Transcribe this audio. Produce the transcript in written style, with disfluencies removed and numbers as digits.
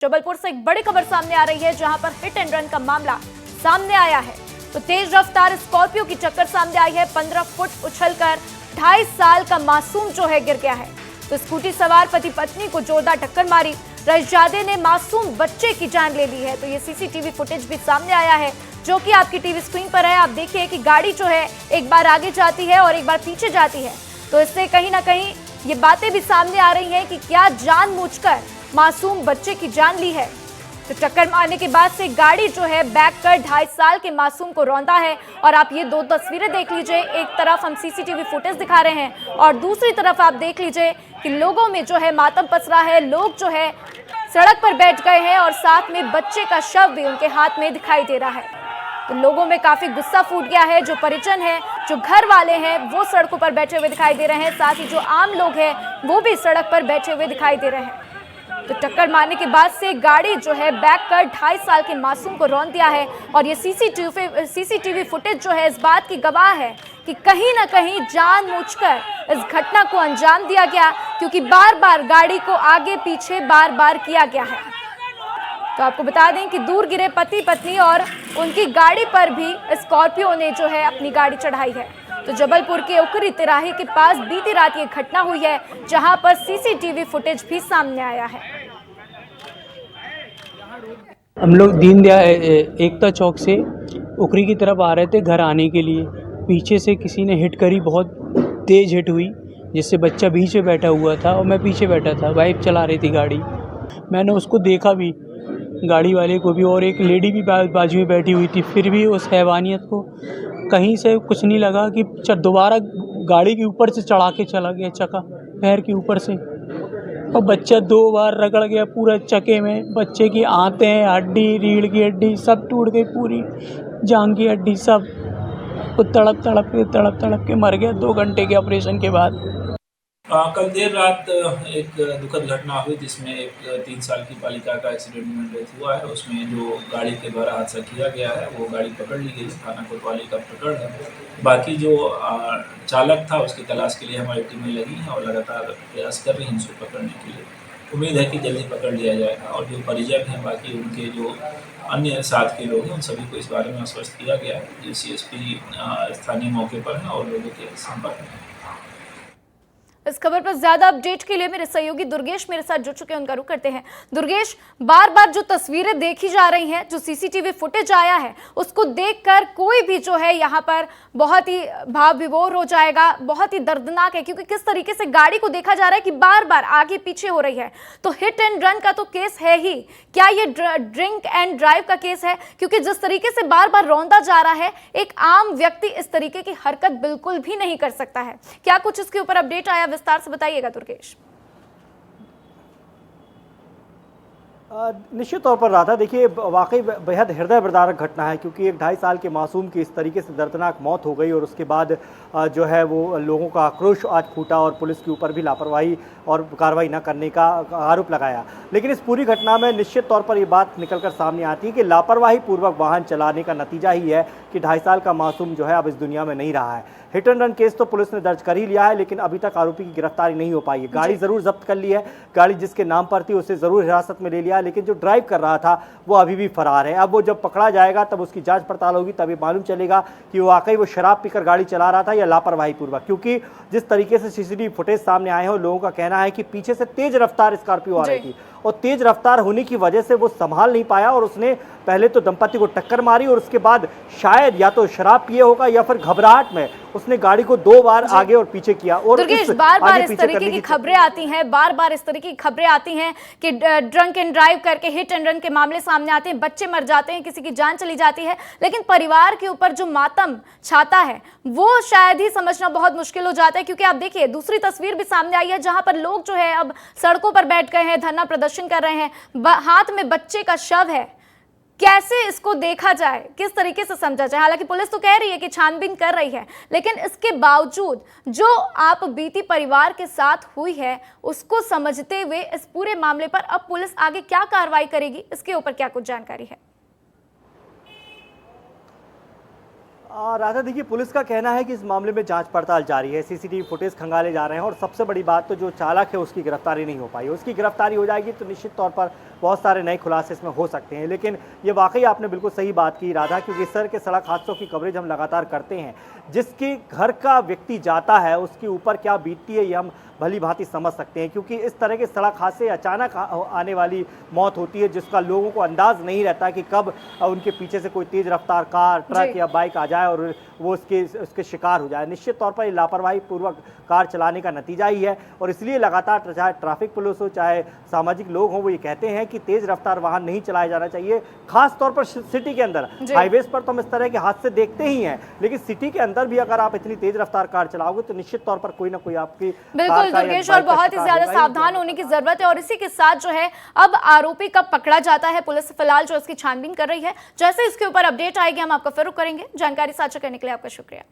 जबलपुर से एक बड़ी खबर सामने आ रही है जहां पर हिट एंड रन का मामला सामने आया है। तो तेज रफ्तार स्कॉर्पियो की टक्कर सामने आई है। 15 फुट उछलकर 2.5 साल का मासूम जो है गिर गया है। तो स्कूटी सवार पति पत्नी को जोरदार टक्कर मारी। रईसजादे ने मासूम बच्चे की जान ले ली है। तो ये सीसीटीवी फुटेज भी सामने आया है जो कि आपकी टीवी स्क्रीन पर है। आप देखिए कि गाड़ी जो है एक बार आगे जाती है और एक बार पीछे जाती है। तो इससे कहीं ना कहीं ये बातें भी सामने आ रही हैं कि क्या जानबूझकर मासूम बच्चे की जान ली है। तो टक्कर मारने के बाद से गाड़ी जो है बैक कर 2.5 साल के मासूम को रौंदा है। और आप ये दो तस्वीरें देख लीजिए, एक तरफ हम सीसीटीवी फुटेज दिखा रहे हैं और दूसरी तरफ आप देख लीजिए कि लोगों में जो है मातम पसरा है। लोग जो है सड़क पर बैठ गए हैं और साथ में बच्चे का शव भी उनके हाथ में दिखाई दे रहा है। तो लोगों में काफी गुस्सा फूट गया है। जो परिजन है, जो घर वाले हैं, वो सड़कों पर बैठे हुए दिखाई दे रहे हैं। साथ ही जो आम लोग हैं वो भी सड़क पर बैठे हुए दिखाई दे रहे हैं। तो टक्कर मारने के बाद से गाड़ी जो है बैक कर 2.5 साल के मासूम को रौंद दिया है। और ये सीसीटीवी फुटेज जो है इस बात की गवाह है कि कहीं ना कहीं जानबूझकर इस घटना को अंजाम दिया गया, क्योंकि बार बार गाड़ी को आगे पीछे बार बार किया गया है। तो आपको बता दें कि दूर गिरे पति पत्नी और उनकी गाड़ी पर भी स्कॉर्पियो ने जो है अपनी गाड़ी चढ़ाई है। तो जबलपुर के उकरी तिराहे के पास बीती रात ये घटना हुई है जहां पर सीसीटीवी फुटेज भी सामने आया है। हम लोग दीनदयाल एकता चौक से उकरी की तरफ आ रहे थे घर आने के लिए। पीछे से किसी ने हिट करी, बहुत तेज़ हिट हुई जिससे बच्चा बीच में बैठा हुआ था और मैं पीछे बैठा था। वाइफ चला रही थी गाड़ी। मैंने उसको देखा भी, गाड़ी वाले को भी, और एक लेडी भी बाजू में बैठी हुई थी। फिर भी उस हैवानियत को कहीं से कुछ नहीं लगा कि दोबारा गाड़ी के ऊपर से चढ़ा के चला गया, चक्का पैर के ऊपर से। और बच्चा 2 बार रगड़ गया पूरा चक्के में। बच्चे की आंतें, हड्डी, रीढ़ की हड्डी सब टूट गई, पूरी जांघ की हड्डी सब। वो तड़प तड़प के मर गया 2 घंटे के ऑपरेशन के बाद। कल देर रात एक दुखद घटना हुई जिसमें एक 3 साल की बालिका का एक्सीडेंट में डेथ हुआ है। उसमें जो गाड़ी के द्वारा हादसा किया गया है वो गाड़ी पकड़ ली गई, थाना कोतवाली का प्रकरण है। बाकी जो चालक था उसकी तलाश के लिए हमारी टीमें लगी हैं और लगातार प्रयास कर रही हैं उसको पकड़ने के लिए। उम्मीद है कि जल्दी पकड़ लिया जाएगा। और जो परिजन हैं, बाकी उनके जो अन्य साथ के लोग हैं, उन सभी को इस बारे में आश्वस्त किया गया है। जो CSP स्थानीय मौके पर हैं और लोगों के संपर्क में हैं। इस खबर पर ज्यादा अपडेट के लिए मेरे सहयोगी दुर्गेश मेरे साथ जुड़ चुके हैं, उनका रुख करते हैं। दुर्गेश, बार बार जो तस्वीरें देखी जा रही हैं, जो सीसीटीवी फुटेज आया है, उसको देखकर कोई भी जो है यहाँ पर बहुत ही भाव विभोर हो जाएगा। बहुत ही दर्दनाक है क्योंकि किस तरीके से गाड़ी को देखा जा रहा है कि बार बार आगे पीछे हो रही है। तो हिट एंड रन का तो केस है ही, क्या ये ड्रिंक एंड ड्राइव का केस है? क्योंकि जिस तरीके से बार बार रौंदा जा रहा है, एक आम व्यक्ति इस तरीके की हरकत बिल्कुल भी नहीं कर सकता है। क्या कुछ इसके ऊपर अपडेट आया, विस्तार से बताइएगा दुर्गेश। निश्चित तौर पर राधा, देखिए वाकई बेहद हृदय विदारक घटना है, क्योंकि एक 2.5 साल के मासूम की इस तरीके से दर्दनाक मौत हो गई और उसके बाद जो है वो लोगों का आक्रोश आज फूटा और पुलिस के ऊपर भी लापरवाही और कार्रवाई न करने का आरोप लगाया। लेकिन इस पूरी घटना में निश्चित तौर पर ये बात निकलकर सामने आती है कि लापरवाही पूर्वक वाहन चलाने का नतीजा ही है कि 2.5 साल का मासूम जो है अब इस दुनिया में नहीं रहा है। हिट एंड रन केस तो पुलिस ने दर्ज कर ही लिया है, लेकिन अभी तक आरोपी की गिरफ्तारी नहीं हो पाई है। गाड़ी जरूर जब्त कर ली है, गाड़ी जिसके नाम पर थी उसे जरूर हिरासत में ले लिया है, लेकिन जो ड्राइव कर रहा था वो अभी भी फरार है। अब वो जब पकड़ा जाएगा तब उसकी जांच पड़ताल होगी, तभी मालूम चलेगा कि वाकई वो शराब पीकर गाड़ी चला रहा था या लापरवाही पूर्वक। क्योंकि जिस तरीके से सीसीटीवी फुटेज सामने आए हैं, लोगों का कहना है कि पीछे से तेज रफ्तार स्कॉर्पियो आ रही थी और तेज रफ्तार होने की वजह से वो संभाल नहीं पाया और उसने पहले तो दंपति को टक्कर मारी और उसके बाद शायद या तो शराब पिए होगा या फिर घबराहट में उसने गाड़ी को 2 बार आगे और पीछे किया। और बार बार इस तरीके की खबरें आती हैं, बार बार इस तरीके की खबरें आती हैं कि ड्रंक एंड ड्राइव करके हिट एंड रन के मामले सामने आते हैं, बच्चे मर जाते हैं, किसी की जान चली जाती है। लेकिन परिवार के ऊपर जो मातम छाता है वो शायद ही समझना बहुत मुश्किल हो जाता है। क्योंकि आप देखिए दूसरी तस्वीर भी सामने आई है जहां पर लोग जो है अब सड़कों पर बैठ गए हैं, धरना प्रदर्शन कर रहे हैं, हाथ में बच्चे का शव है। कैसे इसको देखा जाए, किस तरीके से समझा जाए? हालांकि पुलिस तो कह रही है कि छानबीन कर रही है, लेकिन इसके बावजूद जो आप बीती परिवार के साथ हुई है उसको समझते हुए इस पूरे मामले पर अब पुलिस आगे क्या कार्रवाई करेगी, इसके ऊपर क्या कुछ जानकारी है? राधा, देखिए पुलिस का कहना है कि इस मामले में जांच पड़ताल जारी है, सीसीटीवी फुटेज खंगाले जा रहे हैं और सबसे बड़ी बात तो जो चालक है उसकी गिरफ्तारी नहीं हो पाई। उसकी गिरफ्तारी हो जाएगी तो निश्चित तौर पर बहुत सारे नए खुलासे इसमें हो सकते हैं। लेकिन ये वाकई आपने बिल्कुल सही बात की राधा, क्योंकि इस तरह के सड़क हादसों की कवरेज हम लगातार करते हैं। जिसके घर का व्यक्ति जाता है उसके ऊपर क्या बीतती है ये हम भली भांति समझ सकते हैं, क्योंकि इस तरह के सड़क हादसे अचानक आने वाली मौत होती है जिसका लोगों को अंदाज नहीं रहता कि कब उनके पीछे से कोई तेज रफ्तार कार, ट्रक या बाइक आ जाए और वो उसके शिकार हो जाए। निश्चित तौर पर लापरवाही पूर्वक कार चलाने का नतीजा ही है और इसलिए लगातार चाहे ट्रैफिक पुलिस हो चाहे सामाजिक लोग हों वो ये कहते हैं कि तेज रफ्तार वाहन नहीं चलाया जाना चाहिए, खास तौर पर सिटी के अंदर। हाईवेज पर तो हम इस तरह के हादसे देखते ही हैं, लेकिन सिटी के अंदर भी अगर आप इतनी तेज रफ्तार कार चलाओगे तो निश्चित तौर पर कोई ना कोई आपकी बिल्कुल दुर्गेश, और बहुत ही ज्यादा सावधान होने की जरूरत है। और इसी के साथ जो है अब आरोपी कब पकड़ा जाता है, पुलिस फिलहाल जो इसकी छानबीन कर रही है। जैसे इसके ऊपर अपडेट आएगी हम आपको फिर करेंगे। जानकारी साझा करने के लिए आपका शुक्रिया।